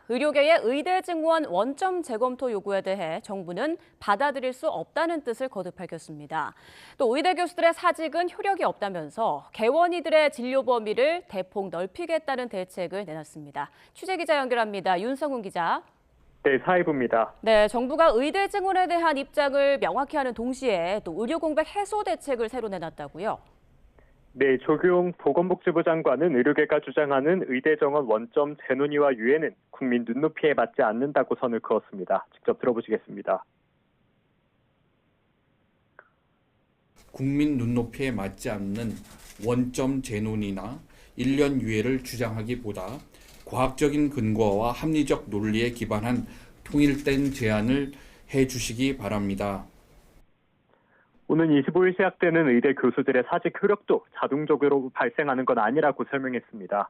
의료계의 의대 증원 원점 재검토 요구에 대해 정부는 받아들일 수 없다는 뜻을 거듭 밝혔습니다. 또 의대 교수들의 사직은 효력이 없다면서 개원이들의 진료 범위를 대폭 넓히겠다는 대책을 내놨습니다. 취재 기자 연결합니다. 윤성훈 기자. 네, 사회부입니다. 네, 정부가 의대 증원에 대한 입장을 명확히 하는 동시에 또 의료 공백 해소 대책을 새로 내놨다고요? 네, 조규용 보건복지부 장관은 의료계가 주장하는 의대 정원 원점 재논의와 유예는 국민 눈높이에 맞지 않는다고 선을 그었습니다. 직접 들어보시겠습니다. 국민 눈높이에 맞지 않는 원점 재논의나 1년 유예를 주장하기보다 과학적인 근거와 합리적 논리에 기반한 통일된 제안을 해주시기 바랍니다. 오는 25일 시작되는 의대 교수들의 사직 효력도 자동적으로 발생하는 건 아니라고 설명했습니다.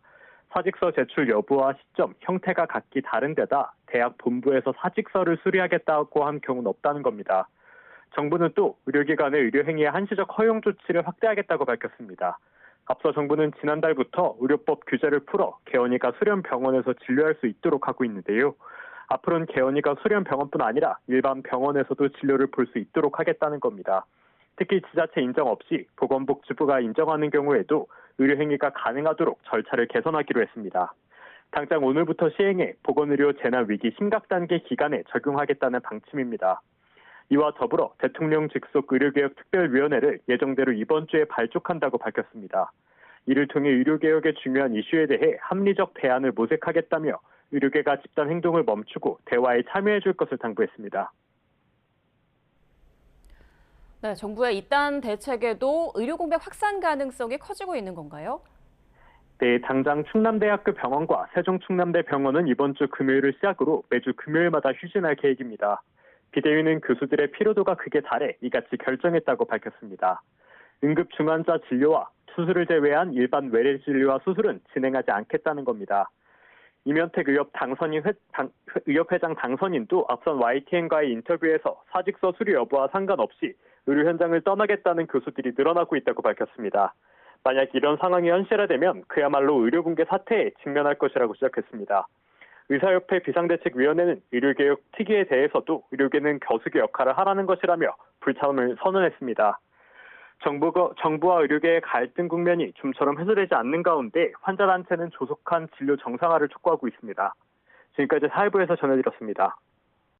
사직서 제출 여부와 시점, 형태가 각기 다른 데다 대학 본부에서 사직서를 수리하겠다고 한 경우는 없다는 겁니다. 정부는 또 의료기관의 의료행위의 한시적 허용 조치를 확대하겠다고 밝혔습니다. 앞서 정부는 지난달부터 의료법 규제를 풀어 개원이가 수련병원에서 진료할 수 있도록 하고 있는데요. 앞으로는 개원이가 수련병원뿐 아니라 일반 병원에서도 진료를 볼 수 있도록 하겠다는 겁니다. 특히 지자체 인정 없이 보건복지부가 인정하는 경우에도 의료행위가 가능하도록 절차를 개선하기로 했습니다. 당장 오늘부터 시행해 보건의료 재난위기 심각단계 기간에 적용하겠다는 방침입니다. 이와 더불어 대통령 직속 의료개혁특별위원회를 예정대로 이번 주에 발족한다고 밝혔습니다. 이를 통해 의료개혁의 중요한 이슈에 대해 합리적 대안을 모색하겠다며 의료계가 집단 행동을 멈추고 대화에 참여해 줄 것을 당부했습니다. 네, 정부의 이딴 대책에도 의료 공백 확산 가능성이 커지고 있는 건가요? 네, 당장 충남대학교 병원과 세종충남대 병원은 이번 주 금요일을 시작으로 매주 금요일마다 휴진할 계획입니다. 비대위는 교수들의 피로도가 극에 달해 이같이 결정했다고 밝혔습니다. 응급 중환자 진료와 수술을 제외한 일반 외래 진료와 수술은 진행하지 않겠다는 겁니다. 이면택 의협회장 당선인도 앞선 YTN과의 인터뷰에서 사직서 수리 여부와 상관없이 의료 현장을 떠나겠다는 교수들이 늘어나고 있다고 밝혔습니다. 만약 이런 상황이 현실화되면 그야말로 의료 붕괴 사태에 직면할 것이라고 지적했습니다. 의사협회 비상대책위원회는 의료개혁 특위에 대해서도 의료계는 겨수기 역할을 하라는 것이라며 불참을 선언했습니다. 정부와 의료계의 갈등 국면이 좀처럼 해소되지 않는 가운데 환자단체는 조속한 진료 정상화를 촉구하고 있습니다. 지금까지 사회부에서 전해드렸습니다.